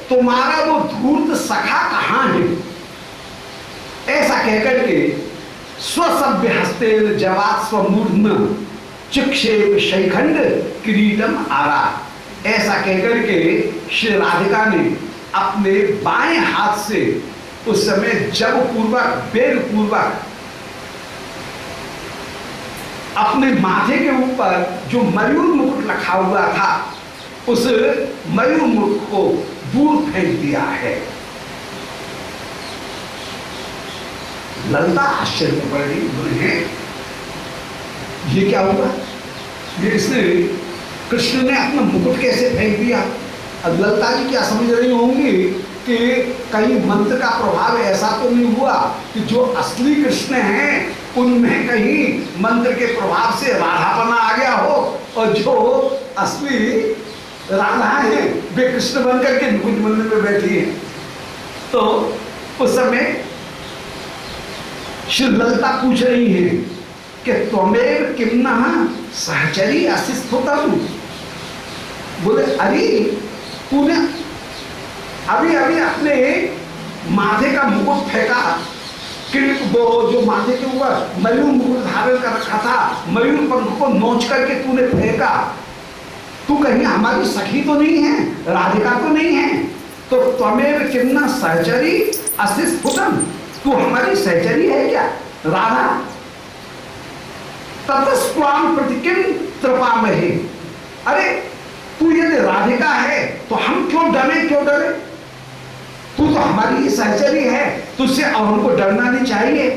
तुम्हारा वो धूर्त सखा कहां है? ऐसा कहकर के स्वसभ्य हस्ते जवात स्वमूर्धन चिक्षेप शैखंड किरीटम आरा, ऐसा कहकर के श्री राधिका ने अपने बाएं हाथ से उस समय जब पूर्वक वेग पूर्वक अपने माथे के ऊपर जो मयूर मुकुट रखा हुआ था उस मयूर मुकुट को दूर फेंक दिया है। ललिता आश्चर्य पड़ रही, बोले ये क्या हुआ? ये इसने कृष्ण ने अपना मुकुट कैसे फेंक दिया? अब ललिता जी क्या समझ रही होंगी कि कहीं मंत्र का प्रभाव ऐसा तो नहीं हुआ कि जो असली कृष्ण हैं उनमें कहीं मंत्र के प्रभाव से राधापना आ गया हो और जो असली राधा है वे कृष्ण बनकर के निकुंज मंदिर में बैठी है। तो उस समय श्री ललिता पूछ रही है कि त्वमेव किम्ना सहचरी अस्थितम। बोले अरे तूने अभी अभी अपने माथे का मुकुट फेंका, वो जो माथे के ऊपर मयूर मुकुट धारण कर रखा था, मयूर पंख को नोच करके तूने फेंका। तू कहीं हमारी सखी तो नहीं है, राधिका तो नहीं है? तो त्वमेव किम्ना सहचरी अस्थितम, तू हमारी सहचरी है क्या राधा? ततस्त्वाम प्रति किम त्रपामहे। अरे तू यदि राधिका है तो हम क्यों डरे, क्यों डरे? तू तो हमारी ही सहचरी है, तुझसे अब हमको डरना नहीं चाहिए।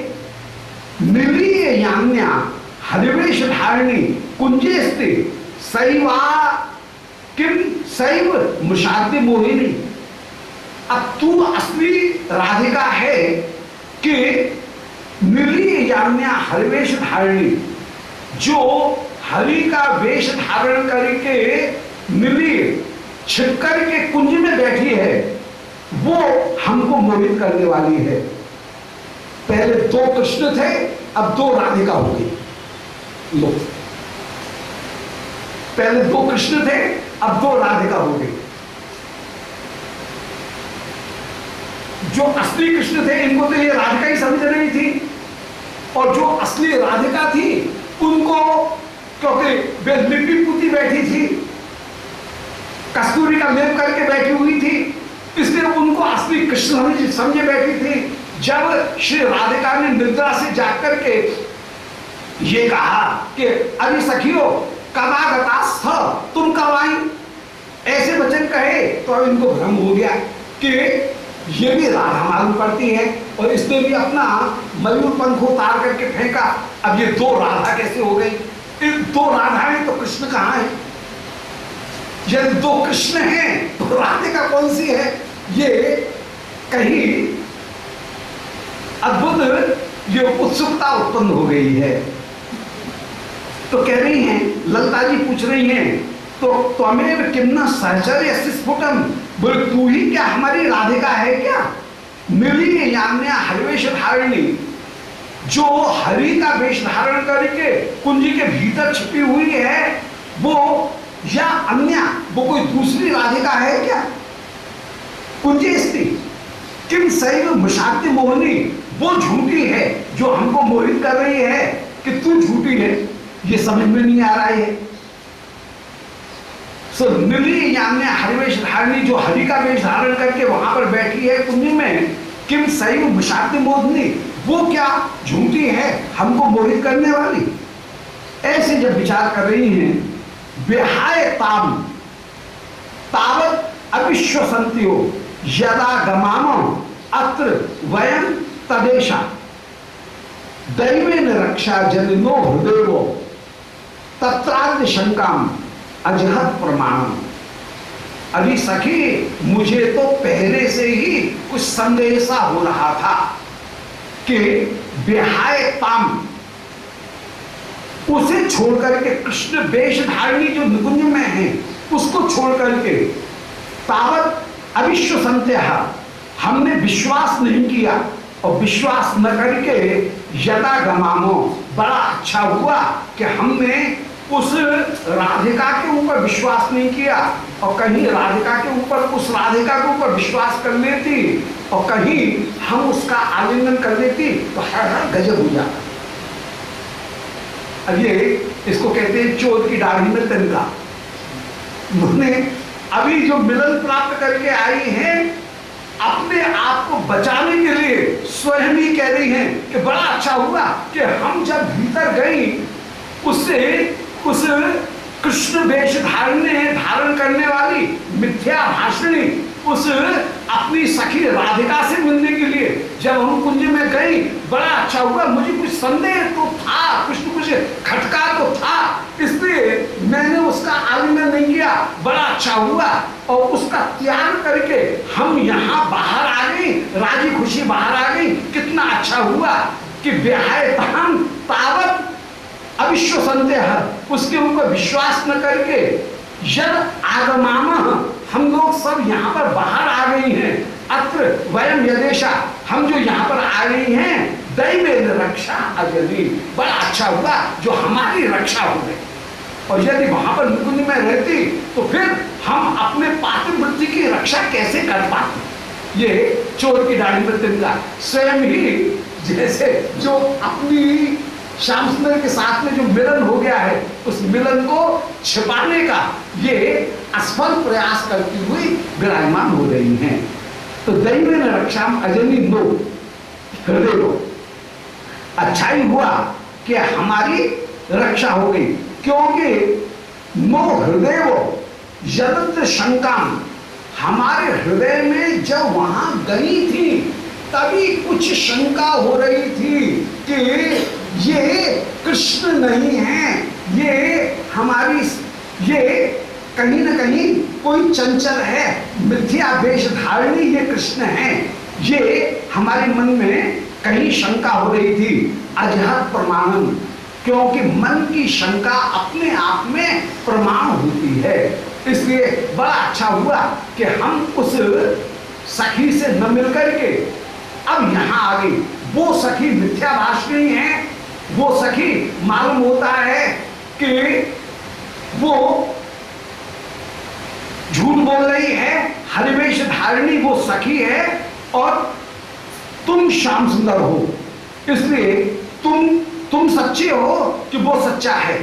निर्वीय यान्या हरिवेश धारिणी कुंजेस्ते सैवा किम सैव मुशाद्दे मोहिनी। अब तू असली राधिका है कि निर्वीय यान्या हरिवेश धारिणी, जो हरि का वेश धारण करके निर्वीय छिपकर के कुंज में बैठी है, वो हमको मोहित करने वाली है। पहले दो कृष्ण थे, अब दो राधिका हो गई। लो, पहले दो कृष्ण थे, अब दो राधिका हो गई। जो असली कृष्ण थे इनको तो ये राधिका ही समझ रही थी, और जो असली राधिका थी उनको, क्योंकि वे लिपि पुती बैठी थी, कस्तूरी का लेप करके बैठी हुई थी, इसलिए उनको असली कृष्ण समझे बैठी थी। जब श्री राधिका ने निद्रा से जाकर के ये कहा कि अरे सखियो कब आगतास्थ, तुम कब आई, ऐसे वचन कहे तो अब इनको भ्रम हो गया कि ये भी राधा मालूम पड़ती है, और इसने भी अपना मयूर पंख उतार करके फेंका। अब ये दो राधा कैसे हो गई? इन दो राधाएं तो कृष्ण कहाँ है? यदि दो कृष्ण हैं तो राधिका कौन सी है? ये कहीं अद्भुत ये उत्सुकता उत्पन्न हो गई है। तो कह रही हैं, ललिता जी पूछ रही हैं, तो त्वमेव किम्ना सहचर्य स्फुटम, बोले तू ही क्या हमारी राधिका है क्या? निर्वीय यान्या हरिवेश धारिणी, जो हरि का वेश धारण करके कुंज के भीतर छिपी हुई है, वो या अन्य वो कोई दूसरी राधिका है क्या? कुंजेस्ति किम सैव मुशाद्दे मोहिनी, वो झूठी है जो हमको मोहित कर रही है कि तू झूठी है, ये समझ में नहीं आ रहा है। सो निर्वीय यान्या हरिवेश धारिणी, जो हरि का वेश धारण करके वहां पर बैठी है कुंज में, किम सैव मुशाद्दे मोहिनी, वो क्या झूठी है हमको मोहित करने वाली? ऐसे जब विचार कर रही हैं, विहाय ताम तावत अविश्वसंत्यो यदा गमामो अत्र वयं तदेशा दैवेन रक्षा जनिनो हृदयो तत्राद्य शंकाम अजहत प्रमाणम। अभी सखी मुझे तो पहले से ही कुछ संदेह सा हो रहा था कि विहाय ताम, उसे छोड़ करके कृष्ण वेश धारिणी जो निकुंज में है उसको छोड़ करके तावत अविश्वसंत्य, हमने विश्वास नहीं किया, और विश्वास न करके यदा गमामो, बड़ा अच्छा हुआ कि हमने उस राधिका के ऊपर विश्वास नहीं किया और कहीं राधिका के ऊपर उस राधिका के ऊपर विश्वास कर लेती और कहीं हम उसका आलिंगन कर लेती तो हर गजब हो जाता। अब ये इसको कहते हैं चोर की दाढ़ी में तिनका। उन्होंने अभी जो मिलन प्राप्त करके आई हैं अपने आप को बचाने के लिए स्वयं ही कह रही हैं कि बड़ा अच्छा हुआ कि हम जब भीतर गई उससे उस कृष्ण वेश धारण करने वाली मिथ्या भाषणी उस अपनी सखी राधिका से मिलने के लिए जब हम कुंज में गई बड़ा अच्छा हुआ। मुझे कुछ संदेह तो था, कुछ खटका तो था, इसलिए मैंने उसका आलिंगन नहीं किया। बड़ा अच्छा हुआ और उसका त्याग करके हम यहाँ बाहर आ गई, राजी खुशी बाहर आ गई। कितना अच्छा हुआ कि ब्याह हम तावत अविश्व संदेह, उसके ऊपर विश्वास न करके यद आगमामा, हम लोग सब यहाँ पर बाहर आ गई हैं। अत्र वयम यदेशा, हम जो यहाँ पर आ गई हैं दैवेन रक्षा अजली, बड़ा अच्छा हुआ जो हमारी रक्षा हो गई। और यदि वहां पर निकुंज में रहती तो फिर हम अपने पातिवृत्ति की रक्षा कैसे कर पाते। ये चोर की दाढ़ी में तिनका स्वयं ही जैसे जो अपनी श्याम सुंदर के साथ में जो मिलन हो गया है उस मिलन को छिपाने का ये असफल प्रयास करती हुई विराजमान हो रही हैं। तो दैवेन रक्षा अजनी नो हृदय लो, अच्छा ही हुआ कि हमारी रक्षा हो गई, क्योंकि नो हृदय यदत्र शंका, हमारे हृदय में जब वहां गई थी तभी कुछ शंका हो रही थी कि ये कृष्ण नहीं है, ये हमारी, ये कहीं न कहीं कोई चंचल है, मिथ्या वेश धारणी ये कृष्ण है। ये हमारे मन में कहीं शंका हो रही थी। अजहत प्रमाणम, क्योंकि मन की शंका अपने आप में प्रमाण होती है। इसलिए बड़ा अच्छा हुआ कि हम उस सखी से न मिलकर के अब यहाँ आ गई। वो सखी मिथ्या भाषणी है, वो सखी मालूम होता है कि वो झूठ बोल रही है, हरिवेश धारिणी वो सखी है और तुम श्याम सुंदर हो, इसलिए तुम सच्चे हो कि वो सच्चा है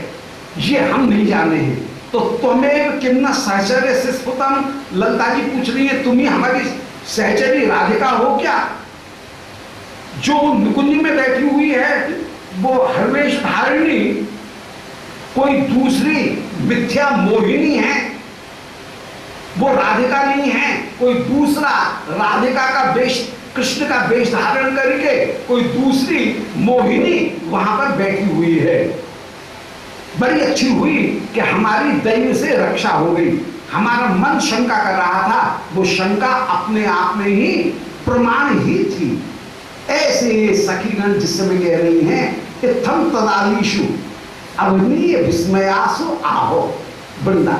ये हम नहीं जाने हैं। तो तुम्हें किन्ना सहचर्य से स्फुटम, ललिता जी पूछ रही है तुम ही हमारी सहचरी राधिका हो क्या? जो निकुंज में बैठी हुई है वो हरवेश धारिणी कोई दूसरी मिथ्या मोहिनी है, वो राधिका नहीं है, कोई दूसरा राधिका का वेश, कृष्ण का वेश धारण करके कोई दूसरी मोहिनी वहां पर बैठी हुई है। बड़ी अच्छी हुई कि हमारी दैव से रक्षा हो गई। हमारा मन शंका कर रहा था, वो शंका अपने आप में ही प्रमाण ही थी। ऐसे सखीगण जिस समय कह रही हैं इत्थम तदालीशु अवनीय विस्मयासु आहो वृंदा,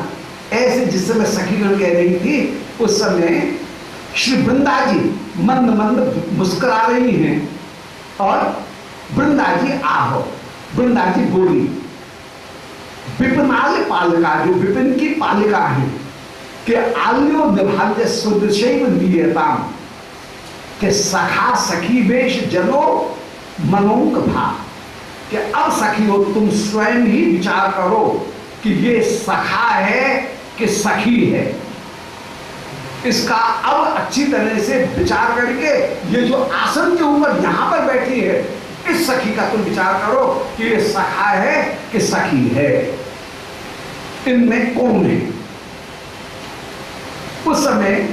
ऐसे जिस समय सखीगण कह रही थी उस समय श्री वृंदा जी मंद मंद मुस्कुरा रही हैं और वृंदा जी आहो, वृंदा जी बोली विपिनाल पालिका, जो विपिन की पालिका है कि आल्यो निभाल्य सुदृशैव नियताम, कि सखा सखी वेश जनो मनोंक भाव, कि अब सखी हो तुम स्वयं ही विचार करो कि ये सखा है कि सखी है। इसका अब अच्छी तरह से विचार करके ये जो आसन के ऊपर यहां पर बैठी है इस सखी का तुम विचार करो कि ये सखा है कि सखी है, इनमें कौन है। उस समय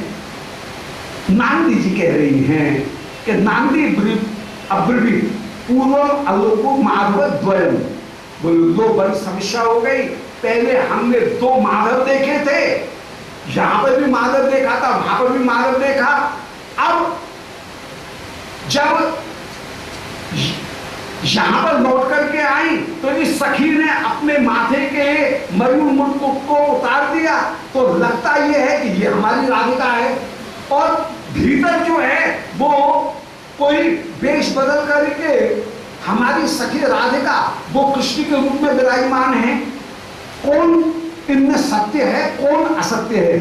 नांदी जी कह रही हैं कि नांदी अब्रवी पूर्वम अलोको माधव द्वयम, बोलो दो बड़ी समस्या हो गई। पहले हमने दो माधव देखे थे, यहां पर भी माधव देखा था, वहां पर भी माधव देखा। अब जब यहां पर लौट करके आई तो इस सखी ने अपने माथे के मयूर मुकुट को उतार दिया, तो लगता यह है कि ये हमारी राधिका है। और भीतर जो है वो कोई वेश बदल करके हमारी सखी राधिका वो कृष्ण के रूप में विराजमान है। कौन इनमें सत्य है कौन असत्य है।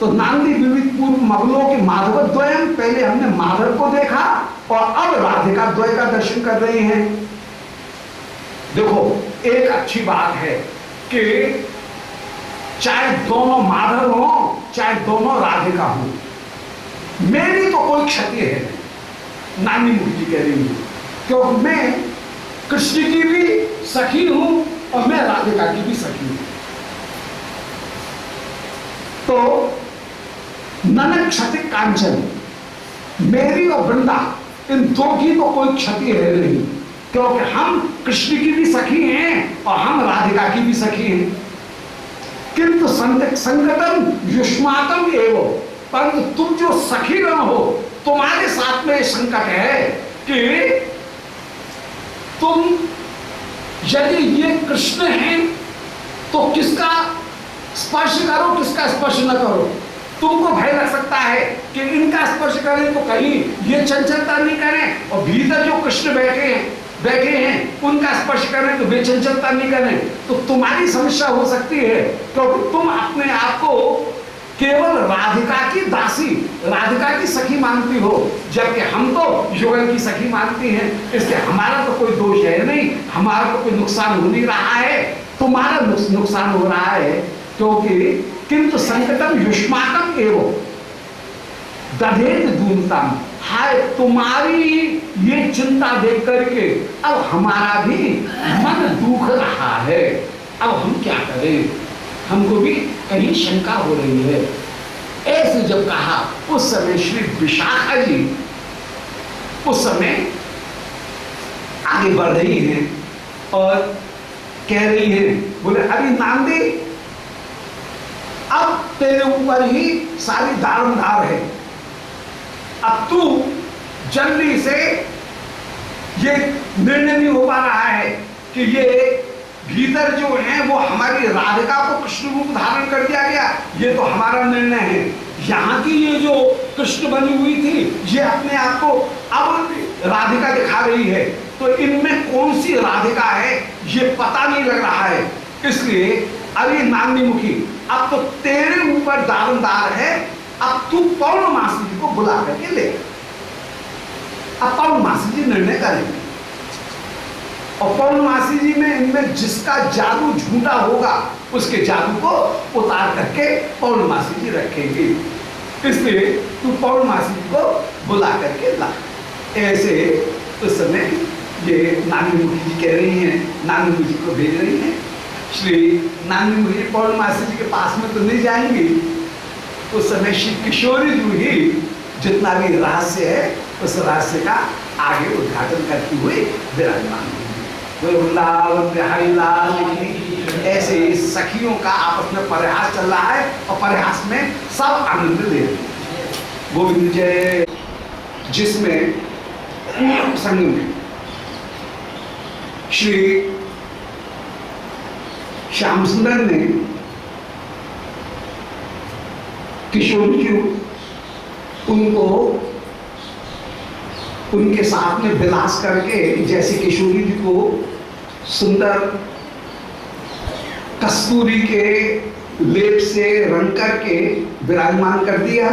तो नांदी विविध पूर्व मगलों के माधव द्वयम, पहले हमने माधव को देखा और अब राधिका द्वय का दर्शन कर रहे हैं। देखो एक अच्छी बात है कि चाहे दोनों माधव हो चाहे दोनों राधिका हो, मेरी तो कोई क्षति है नहीं, नानी मुखी कह रही हूं, क्योंकि मैं कृष्ण की भी सखी हूं और मैं राधिका की भी सखी हूं। तो ननक क्षति कांचन, मेरी और वृंदा इन दो की तो कोई क्षति है नहीं, क्योंकि हम कृष्ण की भी सखी हैं और हम राधिका की भी सखी हैं। किंतु संकटम युष्माकम एवं, परंतु तुम जो सखी न हो तुम्हारे साथ में संकट है कि तुम यदि ये कृष्ण हैं तो किसका स्पर्श करो किसका स्पर्श न करो। तुमको भय लग सकता है कि इनका स्पर्श करें तो कहीं ये चंचलता नहीं करें, और भीतर जो कृष्ण बैठे हैं उनका स्पर्श करें तो वे चंचलता नहीं करें, तो तुम्हारी समस्या हो सकती है, क्योंकि तुम अपने आप को केवल राधिका की दासी राधिका की सखी मानती हो, जबकि हम तो युगल की सखी मानती हैं। इसलिए हमारा तो कोई दोष है नहीं, हमारा तो कोई नुकसान हो नहीं रहा है, तुम्हारा नुकसान हो रहा है। क्योंकि किंतु संकटम युष्माकम एवं दधेत दूनतम, हाय तुम्हारी ये चिंता देख करके अब हमारा भी मन दुख रहा है। अब हम क्या करें, हमको भी कहीं शंका हो रही है। ऐसे जब कहा उस समय श्री विशाखा जी उस समय आगे बढ़ रही हैं और कह रही हैं, बोले अरे नांदी, अब तेरे ऊपर ही सारी दारोमदार है, अब तू जल्दी से ये निर्णय नहीं हो पा रहा है कि ये भीतर जो है वो हमारी राधिका को कृष्ण रूप धारण कर दिया गया, ये तो हमारा निर्णय है। यहाँ की ये जो कृष्ण बनी हुई थी ये अपने आप को अब राधिका दिखा रही है, तो इनमें कौन सी राधिका है ये पता नहीं लग रहा है। इसलिए अरे नानी मुखी, अब तो तेरे ऊपर दारोमदार है, अब तू पौर्णमासी जी को बुला करके ले। अब पौर्णमासी जी निर्णय करेंगे और पौर्णमासी जी में इनमें जिसका जादू झूठा होगा उसके जादू को उतार करके पौर्णमासी जी रखेंगे। इसलिए तू पौर्णमासी जी को बुला करके ला। ऐसे उस समय ये नानी मुखी जी कह रही हैं, नानी मुखी जी को भेज रही हैं। श्री नानी मुखी पौर्णमासी जी के पास में तो नहीं जाएंगी, उस समय श्री किशोरी जी ही जितना भी रहस्य है उस रहस्य का आगे उद्घाटन करती हुई विराजमान हुई। वृंदावन बिहारी लाल की ऐसे सखियों का आपस में प्रयास चल रहा है और प्रयास में सब आनंद ले रहे हैं। गोविंद जय, जिसमें पूर्व संग में श्री श्याम सुंदर ने किशोर जी उनको उनके साथ में विलास करके, जैसे किशोरी जी को सुंदर कस्तूरी के लेप से रंग करके विराजमान कर दिया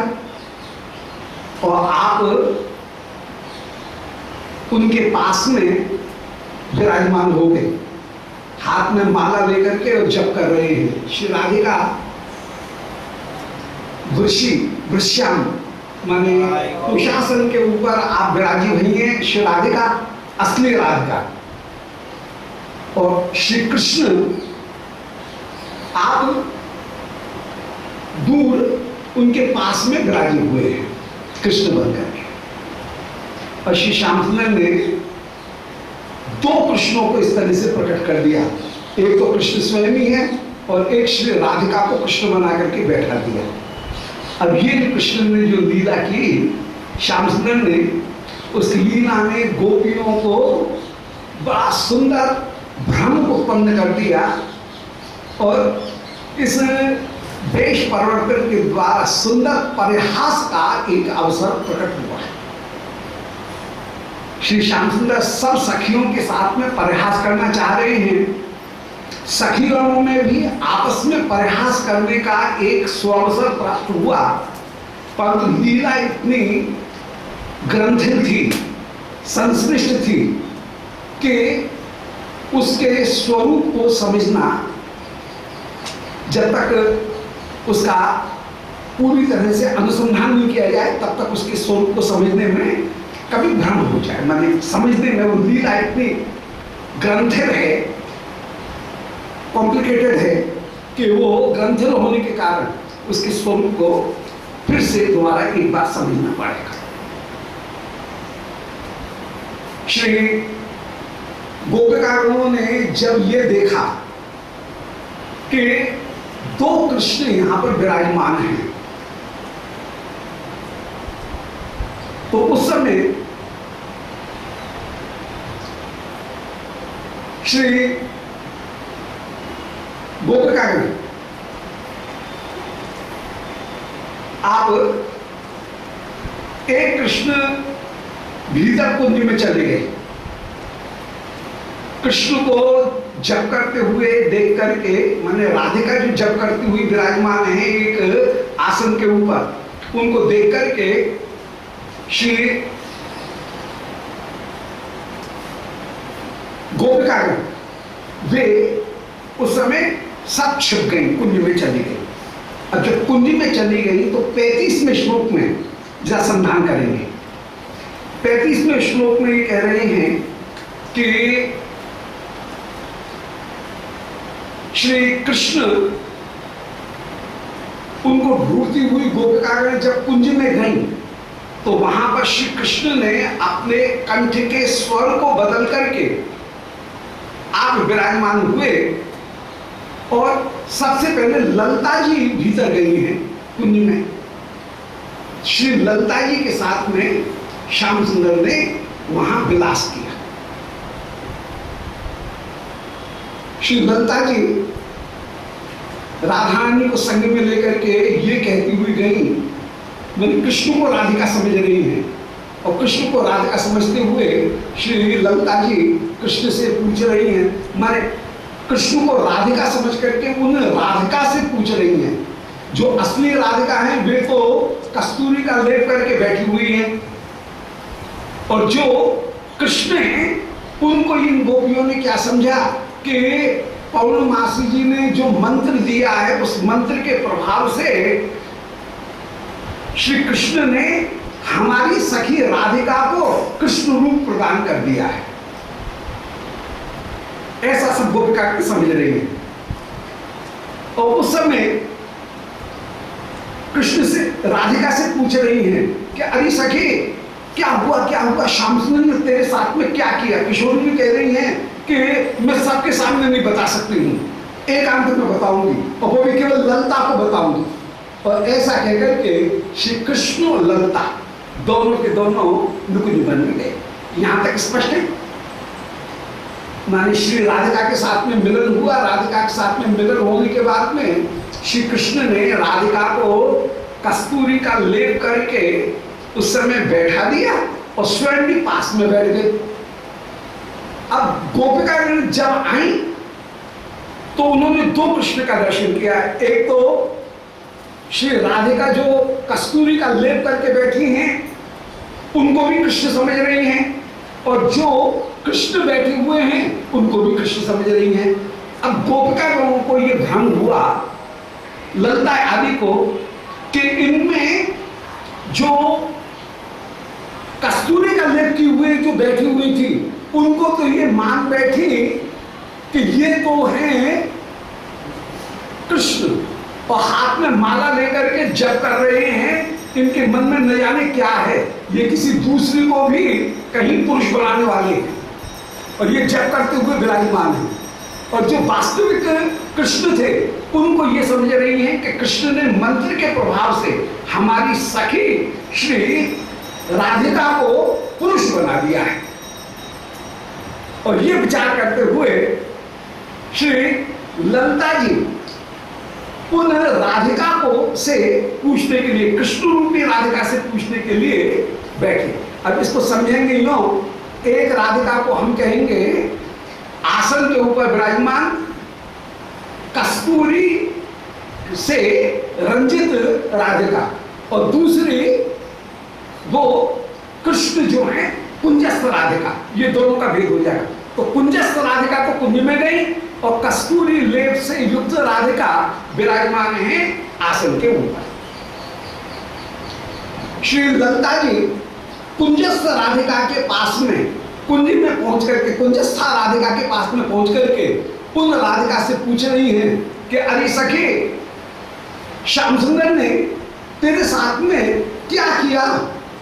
और आप उनके पास में विराजमान हो गए, हाथ में माला लेकर के और जप कर रहे हैं। श्री राधिका वृश्याम माने कुशासन के ऊपर आप विराजी हुई हैं, श्री राधिका असली राधिका, और श्री कृष्ण आप दूर उनके पास में विराजी हुए हैं कृष्ण बनकर के। और श्री श्याम सुंदर ने दो कृष्णों को इस तरह से प्रकट कर दिया, एक तो कृष्ण स्वयं ही है और एक श्री राधिका को कृष्ण बना करके बैठा दिया। अब ये कृष्ण ने जो लीला की, श्याम सुंदर ने उस लीला में गोपियों को बड़ा सुंदर भ्रम उत्पन्न कर दिया और इस वेश परिवर्तन के द्वारा सुंदर परिहास का एक अवसर प्रकट हुआ है। श्री श्याम सुंदर सब सखियों के साथ में परिहास करना चाह रहे हैं, सखीगणों में भी आपस में परिहास करने का एक स्वावसर प्राप्त हुआ, परंतु लीला इतनी ग्रंथिल थी, संश्लिष्ट थी कि उसके स्वरूप को समझना जब तक उसका पूरी तरह से अनुसंधान नहीं किया जाए तब तक उसके स्वरूप को समझने में कभी भ्रम हो जाए। माने समझने में वो लीला इतनी ग्रंथिल है, कॉम्प्लिकेटेड है कि वो ग्रंथिल होने के कारण उसके स्वरूप को फिर से दोबारा एक बार समझना पड़ेगा। श्री गोपिकागणों ने जब ये देखा कि दो कृष्ण यहां पर विराजमान हैं, तो उस समय श्री गोपिकागण आप एक कृष्ण भीतर कुंज में चले गए, कृष्ण को जप करते हुए देख करके, माने राधिका जो जप करती हुई विराजमान है एक आसन के ऊपर, उनको देख करके श्री गोपिकागण वे उस समय सब छिप गई, कुंज में चली गई। अब जब कुंज में चली गई तो 35वें श्लोक में जरा संधान करेंगे। 35वें श्लोक में ये कह रहे हैं कि श्री कृष्ण उनको ढूंढती हुई गोपिकागण जब कुंज में गई तो वहां पर श्री कृष्ण ने अपने कंठ के स्वर को बदल करके आप विराजमान हुए और सबसे पहले ललिता जी भीतर गई हैं कुंज में। श्री ललिता जी के साथ में श्याम सुंदर ने वहां विलास किया। श्री ललिता जी राधारानी को संग में लेकर के ये कहती हुई गई, मैंने कृष्ण को राधिका समझ रही है, और कृष्ण को राधिका समझते हुए श्री ललिता जी कृष्ण से पूछ रही हैं, माने कृष्ण को राधिका समझ करके उन राधिका से पूछ रही हैं। जो असली राधिका है वे तो कस्तूरी का लेप करके बैठी हुई हैं, और जो कृष्ण है उनको इन गोपियों ने क्या समझा कि पौर्णमासी जी ने जो मंत्र दिया है उस मंत्र के प्रभाव से श्री कृष्ण ने हमारी सखी राधिका को कृष्ण रूप प्रदान कर दिया है, ऐसा सब गोपिका समझ रही है। और उस समय कृष्ण से राधिका से पूछ रही हैं कि अरे सखी क्या हुआ, श्याम सुंदर ने तेरे साथ में क्या किया। किशोरी भी कह रही हैं कि मैं सबके सामने नहीं बता सकती हूँ, एकांत में बताऊंगी, और वो भी केवल ललिता को बताऊंगी। और ऐसा कहकर के श्री कृष्ण और ललिता दोनों के दोनों नुकुंज बन गए। यहां तक स्पष्ट है। माने श्री राधिका के साथ में मिलन हुआ, राधिका के साथ में मिलन होने के बाद में श्री कृष्ण ने राधिका को कस्तूरी का लेप करके उस समय बैठा दिया और स्वयं भी पास में बैठ गए। अब गोपिका जब आई तो उन्होंने दो कृष्ण का दर्शन किया। एक तो श्री राधिका जो कस्तूरी का लेप करके बैठी हैं उनको भी कृष्ण समझ रही हैं, और जो कृष्ण बैठे हुए हैं उनको भी कृष्ण समझ रही हैं। अब गोपिका लोगों को यह भ्रम हुआ, ललिता आदि को, कि इनमें जो कस्तूरी का लेप की हुए जो बैठी हुई थी उनको तो ये मान बैठी कि ये तो हैं कृष्ण, और हाथ में माला लेकर के जप कर रहे हैं। इनके मन में न जाने क्या है, ये किसी दूसरे को भी कहीं पुरुष बनाने वाले हैं, और ये जप करते हुए विराजमान है। और जो वास्तविक कृष्ण थे उनको ये समझ रही हैं कि कृष्ण ने मंत्र के प्रभाव से हमारी सखी श्री राधिका को पुरुष बना दिया है। और ये विचार करते हुए श्री ललिता जी पुनः राधिका को से पूछने के लिए, कृष्ण रूपी राधिका से पूछने के लिए बैठे। अब इसको समझेंगे यूं, एक राधिका को हम कहेंगे आसन के ऊपर विराजमान, कस्तूरी से रंजित राधिका और दूसरी वो कृष्ण जो है कुंजस्थ राधिका, ये दोनों का भेद हो जाएगा। तो कुंजस्थ राधिका तो कुंज में गई और कस्तूरी लेप से युक्त राधिका विराजमान है आसन के ऊपर। श्री ललिता जी कुंजस्थ राधिका के पास में, कुंज में पहुंच करके, कुंजस्था राधिका के पास में पहुंच करके उन राधिका से पूछ रही है कि अरे सखी, श्याम सुंदर ने तेरे साथ में क्या किया?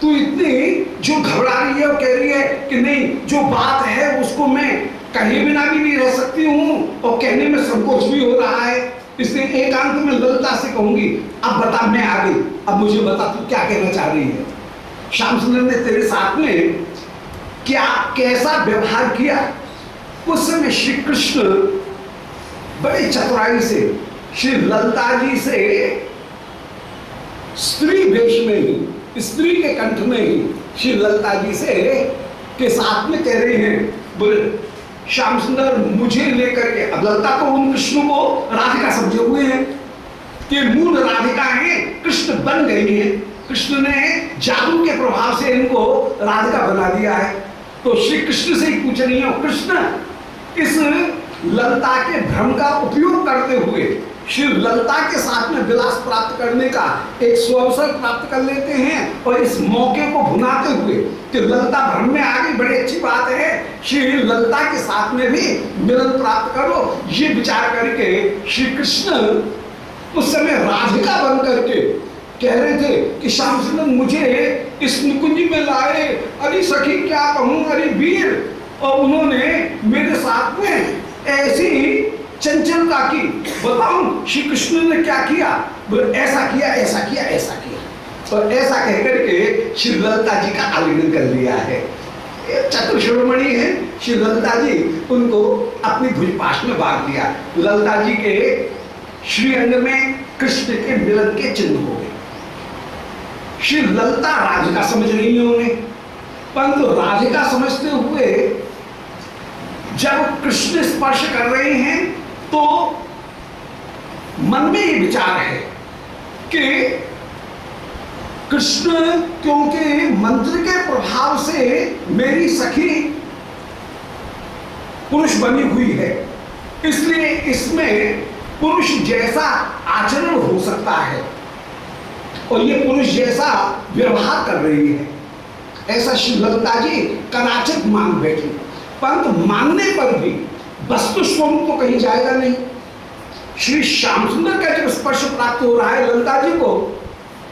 तू इतनी जो घबरा रही है और कह रही है कि नहीं, जो बात है उसको मैं कहीं बिना भी नहीं रह सकती हूँ और कहने में संकोच भी हो रहा है, इसलिए एकांत में ललिता से कहूंगी। अब बता, मैं आ गई, अब मुझे बता तू क्या कहना चाह रही है। श्याम सुंदर ने तेरे साथ में क्या कैसा व्यवहार किया? उस समय श्री कृष्ण बड़े चतुराई से श्री ललिता जी से स्त्री वेश में ही, स्त्री के कंठ में ही श्री ललिता जी से के साथ में कह रहे हैं, बोले श्याम सुंदर मुझे लेकर के। अब ललिता को उन कृष्ण को राधिका समझे हुए हैं कि मूल राधिका है, कृष्ण बन गई है, कृष्ण ने जादू के प्रभाव से इनको राधिका बना दिया है। तो श्री कृष्ण से ही पूछ रही है। कृष्ण इस ललिता के भ्रम का उपयोग करते हुए श्री ललिता के साथ में विलास प्राप्त करने का एक सुअवसर प्राप्त कर लेते हैं और इस मौके को भुनाते हुए कि ललिता भ्रम में आ गई, बड़ी अच्छी बात है, श्री ललिता के साथ में भी मिलन प्राप्त करो, ये विचार करके श्री कृष्ण उस समय राधिका बन करके कह रहे थे कि श्याम सुंदर मुझे इस निकुंज में लाए, अरे सखी क्या कहूं, अरे वीर। और उन्होंने मेरे साथ में ऐसी चंचलता की, बताऊं श्री कृष्ण ने क्या किया? बोले ऐसा किया, ऐसा किया, ऐसा किया। और ऐसा कहकर के श्री ललिता जी का आलिंगन कर लिया है। चतुर शिरोमणि है श्री ललिता जी, उनको अपनी भुजपाश में बांध दिया। ललिता जी के श्रीअंग में कृष्ण के मिलन के चिन्ह हो गए। श्री ललिता राधिका समझ रही है उन्हें, परंतु राधिका समझते हुए जब कृष्ण स्पर्श कर रहे हैं तो मन में ये विचार है कि कृष्ण क्योंकि मंत्र के प्रभाव से मेरी सखी पुरुष बनी हुई है, इसलिए इसमें पुरुष जैसा आचरण हो सकता है और ये पुरुष जैसा व्यवहार कर रही है, ऐसा श्री ललिता जी कदाचित मान बैठी। परंतु मानने पर भी वस्तु स्वरूप तो कहीं जाएगा नहीं। श्री श्याम सुंदर का जब स्पर्श प्राप्त हो रहा है ललिता जी को,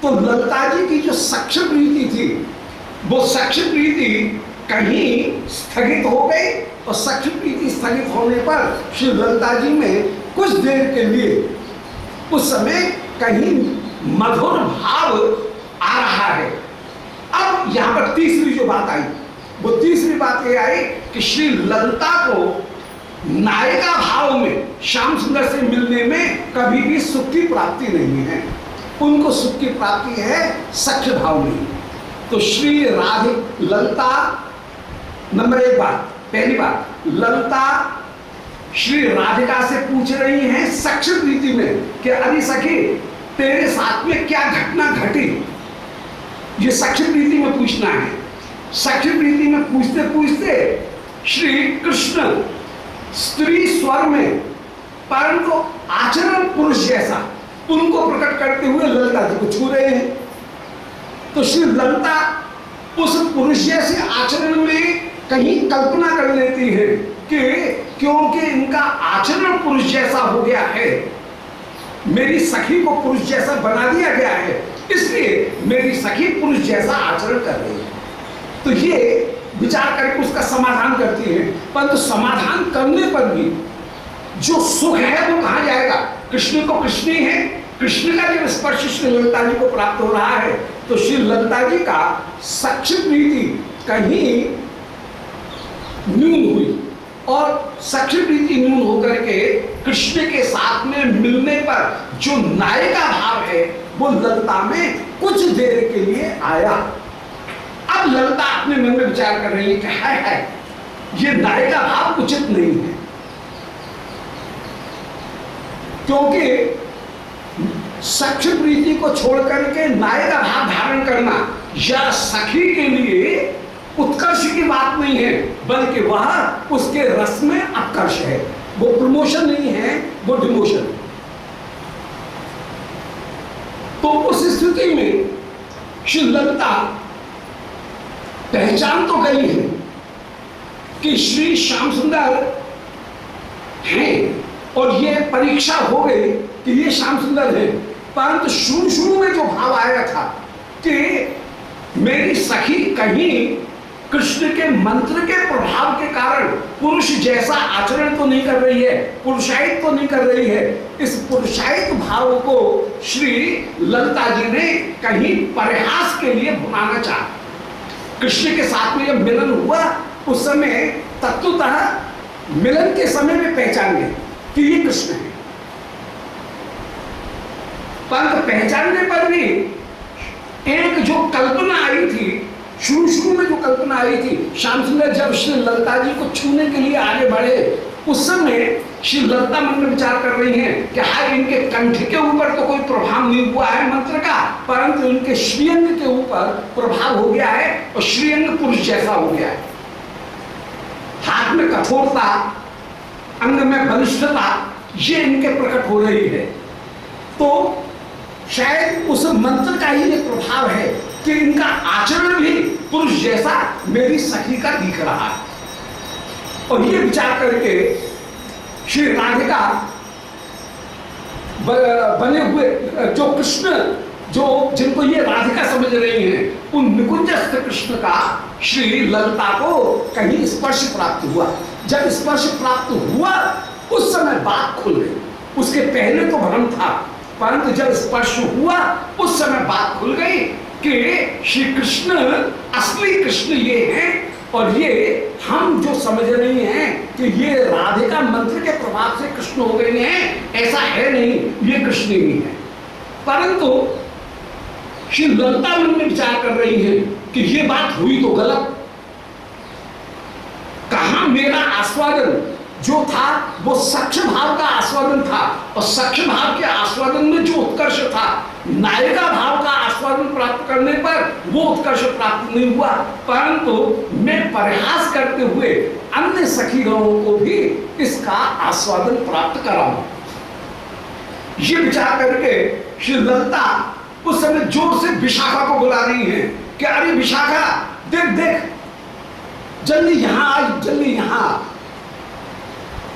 तो ललिता जी की जो सख्य प्रीति थी, वो सख्य प्रीति कहीं स्थगित हो गई और सख्य प्रीति स्थगित होने पर श्री ललिता जी में कुछ देर के लिए उस समय कहीं मधुर भाव आ रहा है। अब यहां पर तीसरी जो बात आई, वो तीसरी बात ये आई कि श्री ललिता को नायिका भाव में श्याम सुंदर से मिलने में कभी भी सुख की प्राप्ति नहीं है, उनको सुख की प्राप्ति है सख्य भाव में। तो श्री ललिता नंबर एक बात, पहली बात, ललिता श्री राधिका से पूछ रही हैं सख्य प्रीति में कि अरे सखी तेरे साथ में क्या घटना घटी, ये सख्य प्रीति में पूछना है। सख्य प्रीति में पूछते पूछते श्री कृष्ण स्त्री स्वर में परंतु आचरण पुरुष जैसा उनको प्रकट करते हुए ललिता जी को छू रहे हैं। तो श्री ललिता उस पुरुष जैसे आचरण में कहीं कल्पना कर लेती है कि क्योंकि इनका आचरण पुरुष जैसा हो गया है, मेरी सखी को पुरुष जैसा बना दिया गया है, इसलिए मेरी सखी पुरुष जैसा आचरण कर रही है। तो ये विचार करके उसका समाधान करती है, परंतु समाधान करने पर भी जो सुख है वो कहाँ जाएगा? कृष्ण को कृष्ण ही है, कृष्ण का जब स्पर्श श्री ललिता जी को प्राप्त हो रहा है तो श्री ललिता जी का सख्य प्रीति कहीं न्यून हुई और सख्य प्रीति न्यून होकर के कृष्ण के साथ में मिलने पर जो नायिका भाव है वो ललिता में कुछ देर के लिए आया। अब ललिता अपने मन में विचार कर रही है कि है ये नायिका भाव उचित नहीं है। क्योंकि सख्य प्रीति को छोड़ करके नायिका भाव धारण करना या सखी के लिए उत्कर्ष की बात नहीं है, बल्कि वह उसके रस में उत्कर्ष है। वो प्रमोशन नहीं है, वो डिमोशन। तो उस स्थिति में श्री ललिता पहचान तो गई है कि श्री श्याम सुंदर हैं, और ये परीक्षा हो गई कि ये श्याम सुंदर है। परंतु शुरू में जो भाव आया था कि मेरी सखी कहीं कृष्ण के मंत्र के प्रभाव के कारण पुरुष जैसा आचरण तो नहीं कर रही है, पुरुषायित तो नहीं कर रही है। इस पुरुषायित भाव को श्री ललिता जी ने कहीं परिहास के लिए भुनाना चाहा। कृष्ण के साथ में जब मिलन हुआ उस समय तत्वतः मिलन के समय में पहचान गए कि ये कृष्ण है, परंतु पहचानने पर भी एक जो कल्पना आई थी, शुरू में जो कल्पना आई थी, श्याम सुंदर जब श्री ललिता जी को छूने के लिए आगे बढ़े उस समय श्री ललिता मन में विचार कर रही हैं कि हाय इनके कंठ के ऊपर तो कोई प्रभाव नहीं हुआ है मंत्र का, परंतु इनके श्रीअंग के ऊपर प्रभाव हो गया है और श्रीअंग पुरुष जैसा हो गया है। हाथ में कठोरता, अंग में बलिष्ठता, ये इनके प्रकट हो रही है। तो शायद उस मंत्र का ही एक प्रभाव है कि इनका आचरण भी पुरुष जैसा मेरी सखी का दिख रहा है। और ये विचार करके श्री राधिका बने हुए जो कृष्ण, जो जिनको ये राधिका समझ रही हैं, उन निकुंजस्थ कृष्ण का श्री ललिता को कहीं स्पर्श प्राप्त हुआ। जब स्पर्श प्राप्त हुआ उस समय बात खुल गई। उसके पहले तो भ्रम था, परंतु जब स्पर्श हुआ उस समय बात खुल गई कि श्री कृष्ण असली कृष्ण ये हैं, और ये हम जो समझ रहे हैं कि ये राधिका मंत्र के प्रभाव से कृष्ण हो गए हैं, ऐसा है नहीं, ये कृष्ण ही है। परंतु श्री ललिता मन में विचार कर रही है कि ये बात हुई तो गलत। कहां मेरा आस्वादन जो था वो सख्य भाव का आस्वादन था, और सख्य भाव के आस्वादन में जो उत्कर्ष था, नायिका भाव का आस्वादन प्राप्त करने पर वो उत्कर्ष प्राप्त नहीं हुआ, परंतु मैं परिहास करते हुए अन्य सखीगणों को भी इसका आस्वादन प्राप्त कराऊं। ये विचार करके श्री ललिता उस समय जोर से विशाखा को बुला रही है कि अरे विशाखा देख देख, जल्दी यहां आ, जल्दी यहां।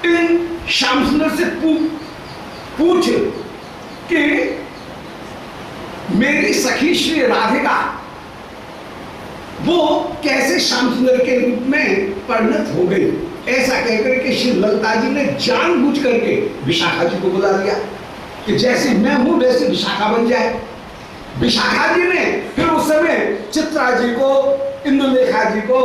इन श्याम सुंदर से पूछ कि मेरी सखी श्री राधिका वो कैसे श्याम सुंदर के रूप में परिणत हो गई। ऐसा कहकर के श्री ललिता जी ने जानबूझ करके विशाखा जी को बुला लिया कि जैसे मैं हूं वैसे विशाखा बन जाए। विशाखा जी ने फिर उस समय चित्रा जी को, इंदुलेखा जी को,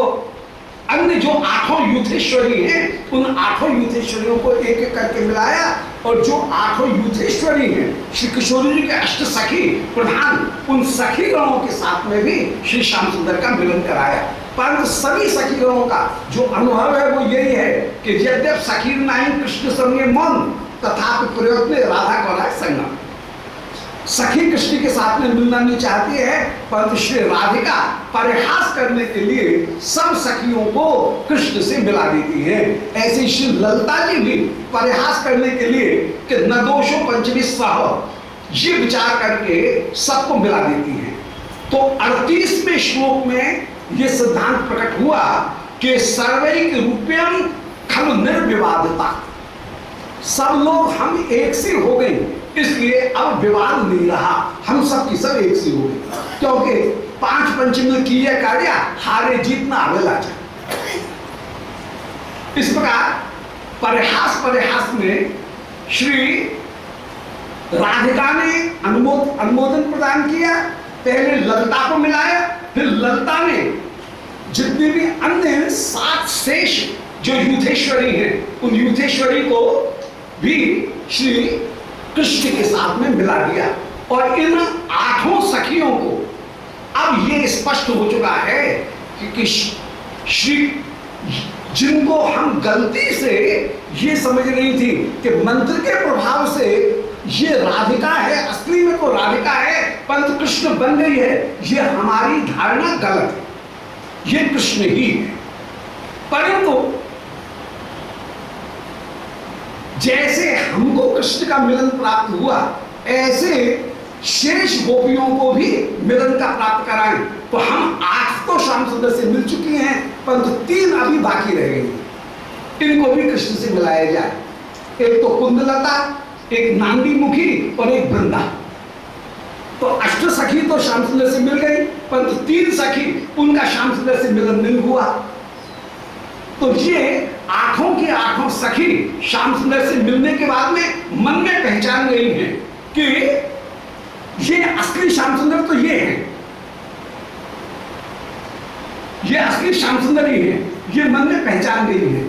अन्य जो 8 यूथेश्वरी हैं उन 8 यूथेश्वरियों को एक एक करके मिलाया, और जो 8 यूथेश्वरी हैं श्री किशोरी जी के अष्ट सखी प्रधान, उन सखी गणों के साथ में भी श्री श्याम सुंदर का मिलन कराया। परंतु सभी सखी गणों का जो अनुभव है वो यही है कि यद्यप सखी नाई कृष्ण संगे मन तथापि प्रयत्न राधा कौला संगम। सखी कृष्ण के साथ में मिलना नहीं चाहती है, परंतु श्री राधिका परिहास करने के लिए सब सखियों को कृष्ण से मिला देती है। ऐसे श्री ललिता जी भी परिहास करने के लिए कि न दोषो पंचमी सह, ये विचार करके सबको मिला देती हैं। तो 38वें श्लोक में ये सिद्धांत प्रकट हुआ कि सर्वैक रूपम खलु निर्विवादता, सब लोग हम एक से हो गए, इसलिए अब विवाद नहीं रहा, हम सब की सब एक से हो गए, क्योंकि 5 पंचमी की यह कार्य हारे जीतना अवेला जाए। इस प्रकार परिहास में श्री राधिका ने अनुमोदन प्रदान किया। पहले ललिता को मिलाया, फिर ललिता ने जितने भी अन्य 7 शेष जो यूथेश्वरी हैं उन यूथेश्वरी को भी श्री कृष्ण के साथ में मिला दिया। और इन 8 सखियों को अब ये स्पष्ट हो चुका है कि श्री जिनको हम गलती से ये समझ रही थी कि मंत्र के प्रभाव से ये राधिका है, असली में तो राधिका है परंतु कृष्ण बन गई है, ये हमारी धारणा गलत है, ये कृष्ण ही है। परंतु जैसे हमको कृष्ण का मिलन प्राप्त हुआ ऐसे शेष गोपियों को भी मिलन का प्राप्त कराएं। तो हम 8 तो श्याम सुंदर से मिल चुकी हैं परंतु 3 अभी बाकी रह गई, इनको भी कृष्ण से मिलाया जाए। एक तो कुंदलता, एक नांदी मुखी और एक वृंदा। तो अष्ट सखी तो श्याम सुंदर से मिल गई परंतु 3 सखी उनका श्याम सुंदर से मिलन नहीं हुआ। तो ये 8 की 8 सखी श्याम सुंदर से मिलने के बाद में मन में पहचान गई हैं कि ये असली श्याम सुंदर तो ये है, ये असली श्याम सुंदर ही है, ये मन में पहचान गई है।